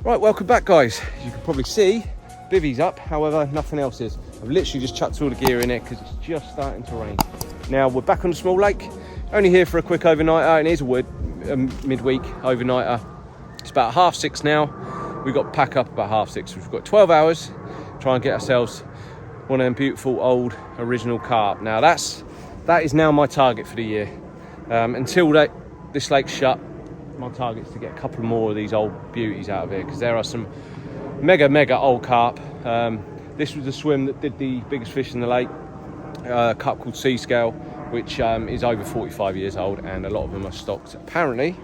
Right, welcome back guys. As you can probably see, bivvy's up, however nothing else is. I've literally just chucked all the gear in it because it's just starting to rain. Now we're back on the small lake, only here for a quick overnighter, and it is a midweek overnighter. It's about 6:30 now. We've got to pack up about 6:30. We've got 12 hours, try and get ourselves one of them beautiful old original carp. Now that is now my target for the year. Until this lake's shut, my target is to get a couple more of these old beauties out of here, because there are some mega old carp. This was the swim that did the biggest fish in the lake, a carp called Sea Scale, which is over 45 years old, and a lot of them are stocked apparently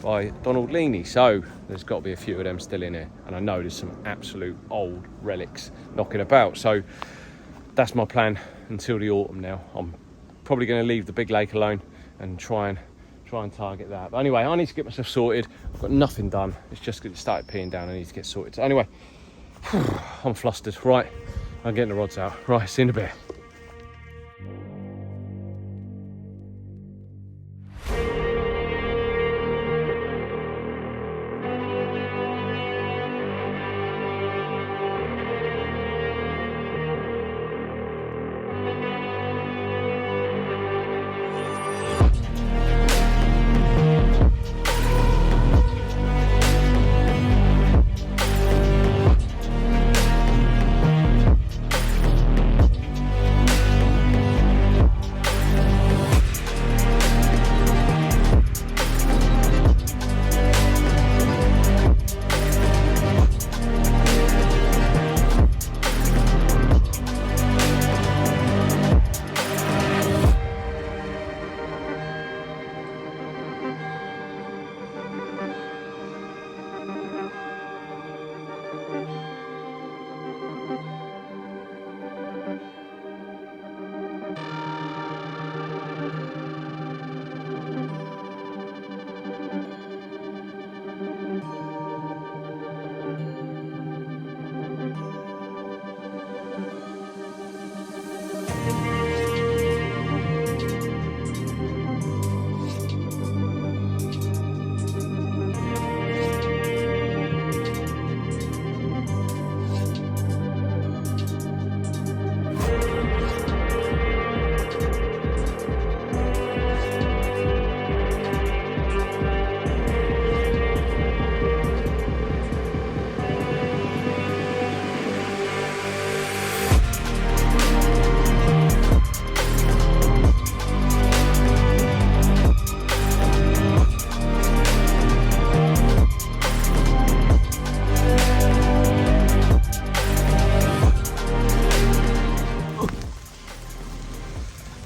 by Donald Leaney, so there's got to be a few of them still in here, and I know there's some absolute old relics knocking about. So that's my plan until the autumn. Now I'm probably going to leave the big lake alone and try and target that. But anyway, I need to get myself sorted. I've got nothing done. It's just because it started peeing down. I need to get sorted. So anyway, I'm flustered. Right, I'm getting the rods out. Right, see you in a bit.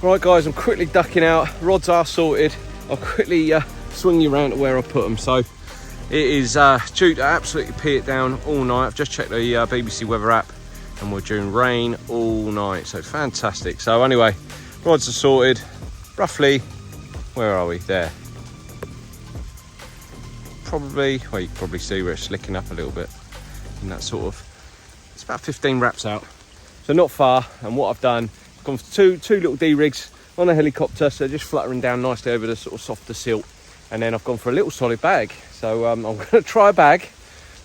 Right guys, I'm quickly ducking out. Rods are sorted. I'll quickly swing you around to where I put them. So it is due to absolutely pee it down all night. I've just checked the BBC weather app, and we're due rain all night. So fantastic. So anyway, rods are sorted. Roughly, where are we? There. Probably, well, you can probably see where it's slicking up a little bit. And that sort of, it's about 15 wraps out. So not far. And what I've done, I've gone for two little D-rigs on a helicopter, so they're just fluttering down nicely over the sort of softer silt. And then I've gone for a little solid bag. So I'm going to try a bag.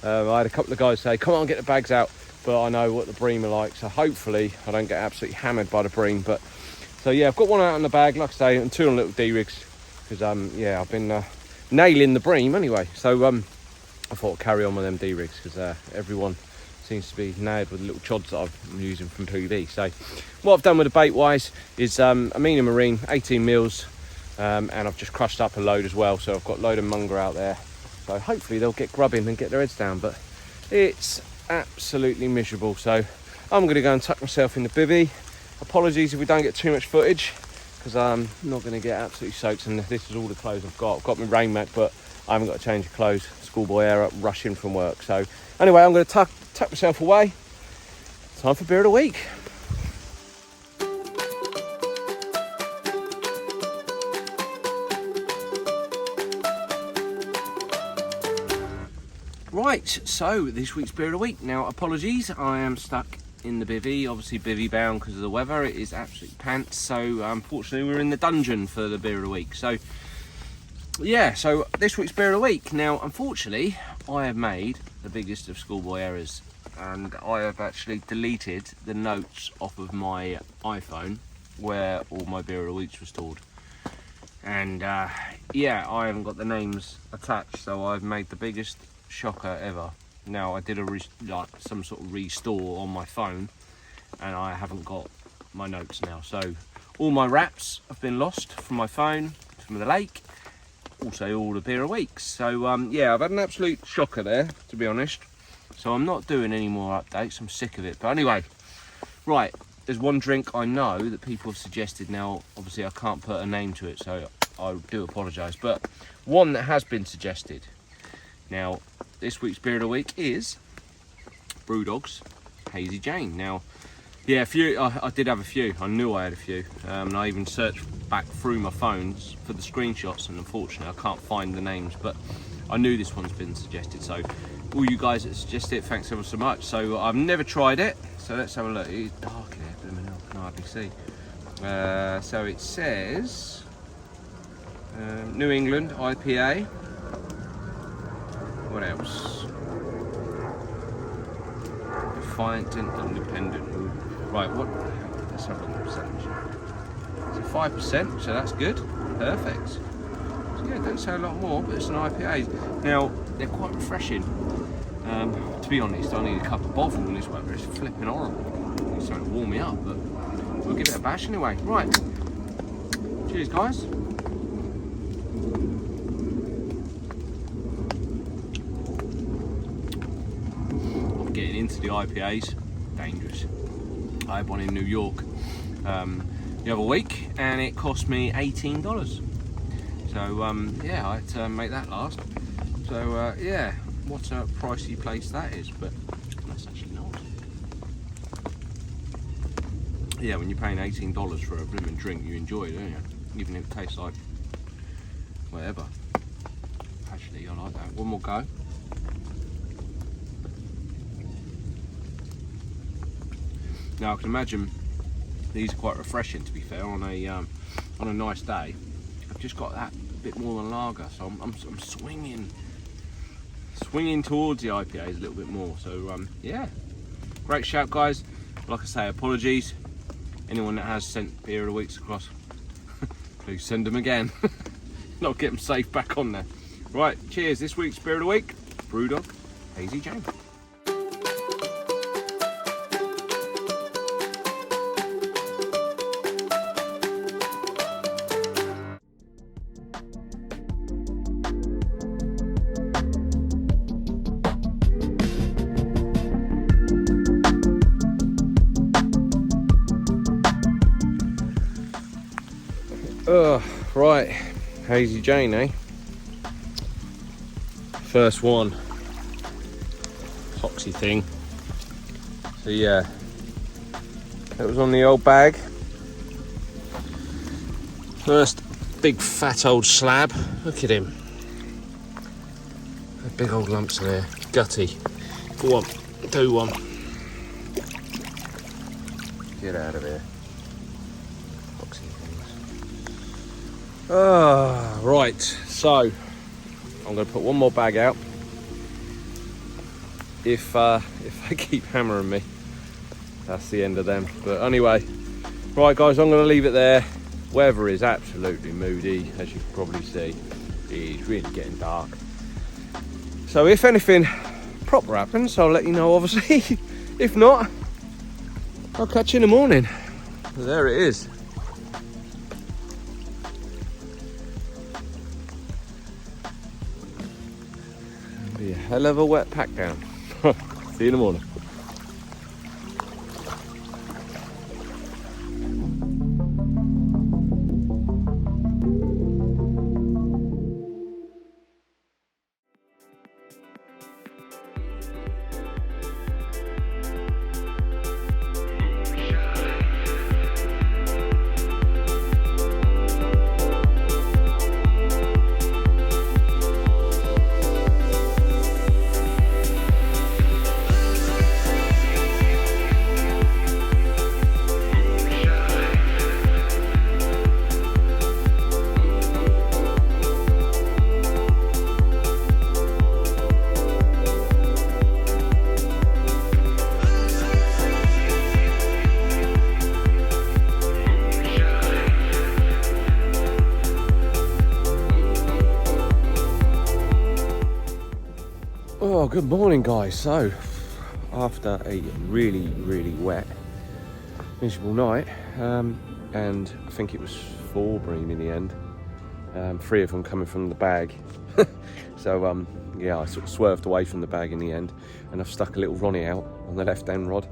I had a couple of guys say, come on, get the bags out. But I know what the bream are like, so hopefully I don't get absolutely hammered by the bream. But so yeah, I've got one out in the bag, like I say, and two on little D-rigs. Because yeah, I've been nailing the bream anyway. So I thought I'd carry on with them D-rigs, because everyone seems to be nailed with the little chods that I'm using from PB. So what I've done with the bait wise is Amina Marine 18 mils, and I've just crushed up a load as well. So I've got a load of munger out there. So hopefully they'll get grubbing and get their heads down, but it's absolutely miserable. So I'm going to go and tuck myself in the bivvy. Apologies if we don't get too much footage, because I'm not going to get absolutely soaked, and this is all the clothes I've got. I've got my rain mat, but I haven't got to change of clothes. Schoolboy air up, rushing from work. So anyway, I'm going to tuck myself away. Time for beer of the week. Right, so this week's beer of the week. Now, apologies, I am stuck in the bivvy, obviously bivvy bound because of the weather. It is absolute pants, so unfortunately we're in the dungeon for the beer of the week. So yeah, so this week's beer of the week. Now, unfortunately, I have made the biggest of schoolboy errors, and I have actually deleted the notes off of my iPhone where all my beer of the weeks were stored. And yeah, I haven't got the names attached, so I've made the biggest shocker ever. Now, I did some sort of restore on my phone, and I haven't got my notes now. So all my wraps have been lost from my phone, from the lake, also all the beer of weeks. So yeah, I've had an absolute shocker there, to be honest. So I'm not doing any more updates, I'm sick of it. But anyway, right, there's one drink I know that people have suggested. Now, obviously I can't put a name to it, so I do apologise, but one that has been suggested. Now, this week's beer of the week is Brewdog's Hazy Jane. Now, yeah, I did have a few. I knew I had a few, and I even searched back through my phones for the screenshots, and unfortunately I can't find the names, but I knew this one's been suggested. So all you guys that suggested it, thanks ever so much. So I've never tried it, so let's have a look. It's dark in here, blooming hell, I can hardly see. So it says New England IPA. What else? Defiant and independent. Ooh. Right, what? Let's have a look at the percentage. It's a 5%, so that's good. Perfect. So yeah, it doesn't say a lot more, but it's an IPA. Now, they're quite refreshing. To be honest, I need a cup of bottle in this weather. It's flipping horrible. It's something to warm me up, but we'll give it a bash anyway. Right. Cheers, guys. Getting into the IPAs, dangerous. I had one in New York the other week, and it cost me $18. So yeah, I had to make that last. So yeah, what a pricey place that is, but that's actually not. Yeah, when you're paying $18 for a blooming drink, you enjoy it, don't you? Even if it tastes like whatever. Actually, I like that. One more go. Now, I can imagine these are quite refreshing, to be fair, on a nice day. I've just got that a bit more than lager, so I'm swinging towards the IPAs a little bit more. So yeah, great shout, guys. Like I say, apologies. Anyone that has sent beer of the weeks across, please send them again. I'll get them safe back on there. Right, cheers. This week's beer of the week, Brewdog Hazy Jane. Right, Hazy Jane, eh? First one, epoxy thing. So yeah, it was on the old bag. First big fat old slab. Look at him. Big old lumps in there. Gutty. Go on, do one. Get out of here. Right, so I'm going to put one more bag out. If they keep hammering me, that's the end of them. But anyway, right guys, I'm going to leave it there. Weather is absolutely moody, as you can probably see. It is really getting dark. So if anything proper happens, I'll let you know, obviously. If not, I'll catch you in the morning. There it is. Be a hell of a wet pack down. See you in the morning. Well, good morning guys. So after a really wet, miserable night, and I think it was 4 bream in the end, 3 of them coming from the bag. So yeah, I sort of swerved away from the bag in the end, and I've stuck a little Ronnie out on the left hand rod,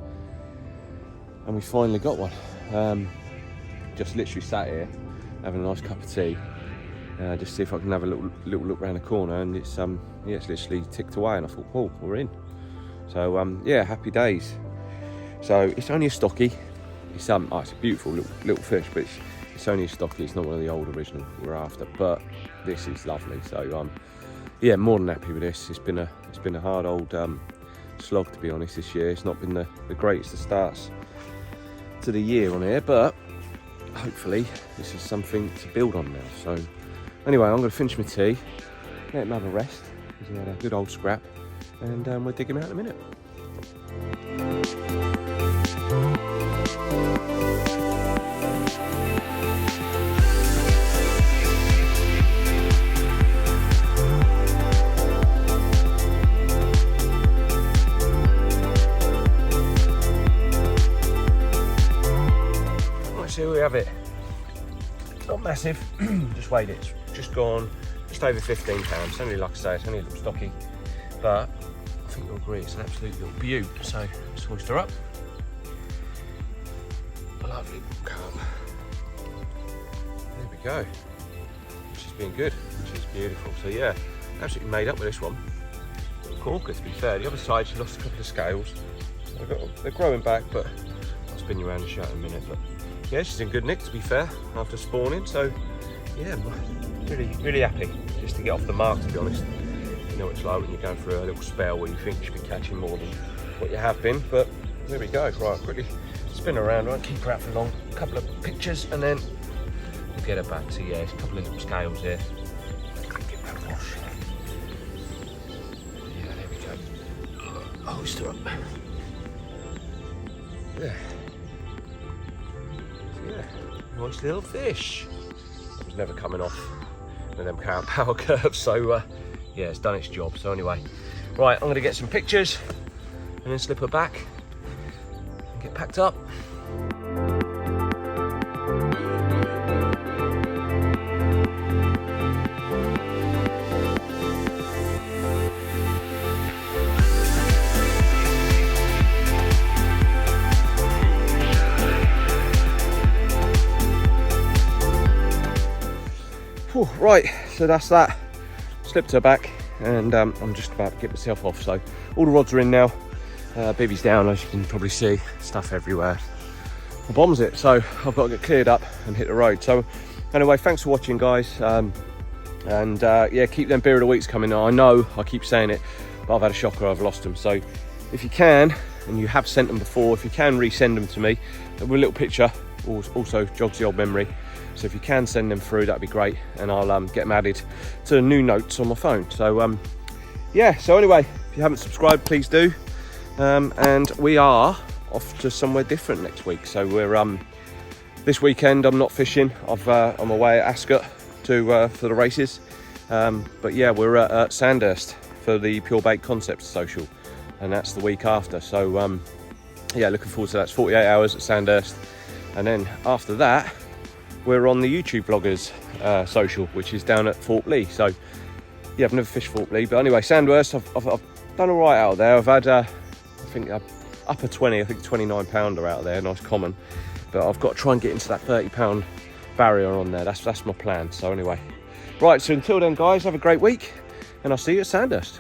and we finally got one. Just literally sat here having a nice cup of tea, just see if I can have a little look around the corner, and it's yeah, it's literally ticked away, and I thought, oh, we're in. So yeah, happy days. So it's only a stocky. It's oh, it's a beautiful little fish, but it's only a stocky. It's not one of the old original we're after, but this is lovely. So yeah, more than happy with this. It's been a hard old slog, to be honest, this year. It's not been the greatest of starts to the year on here, but hopefully this is something to build on now. So anyway, I'm going to finish my tea, let him have a rest, because he had a good old scrap, and we'll dig him out in a minute. Here we have it. Not massive, just weighed it. It's just gone just over 15 pounds. It's only, like I say, it's only a little stocky, but I think you'll agree it's an absolute little beaut. So let's hoist her up. A lovely carp. There we go. She's been good, which is beautiful. So yeah, absolutely made up with this one. Corker, to be fair. The other side, she lost a couple of scales. They're growing back, but I'll spin you around the shot in a minute. But yeah, she's in good nick, to be fair, after spawning. So yeah, really happy just to get off the mark, to be honest. You know what it's like when you're going through a little spell where you think you should be catching more than what you have been, but there we go. Right, quickly spin her around, right, keep her out for long, a couple of pictures, and then we'll get her back. So yeah, there's a couple of little scales here. Give her a wash. Yeah, there we go. Hoist her up. Yeah. Yeah, nice little fish. It was never coming off with them power curves, so yeah, it's done its job. So anyway, right, I'm going to get some pictures and then slip her back and get packed up. Right, so that's that. Slipped her back, and I'm just about to get myself off. So all the rods are in now. Bibby's down, as you can probably see. Stuff everywhere. The bomb's it, so I've got to get cleared up and hit the road. So anyway, thanks for watching, guys. And yeah, keep them beer of the weeks coming. I know I keep saying it, but I've had a shocker. I've lost them. So if you can, and you have sent them before, if you can resend them to me with a little picture, also jogs the old memory. So if you can send them through, that'd be great, and I'll get them added to the new notes on my phone. So yeah, so anyway, if you haven't subscribed, please do. And we are off to somewhere different next week. So we're this weekend I'm not fishing. I'm away at Ascot for the races. But yeah, we're at Sandhurst for the Pure Bait Concepts Social, and that's the week after. So yeah, looking forward to that. It's 48 hours at Sandhurst, and then after that we're on the YouTube Vloggers Social, which is down at Fort Lee. So yeah, I've never fished Fort Lee, but anyway, Sandhurst, I've done all right out there. I've had I think upper 20, I think 29 pounder out there, nice common, but I've got to try and get into that 30 pound barrier on there. That's my plan. So anyway, right, so until then, guys, have a great week, and I'll see you at Sandhurst.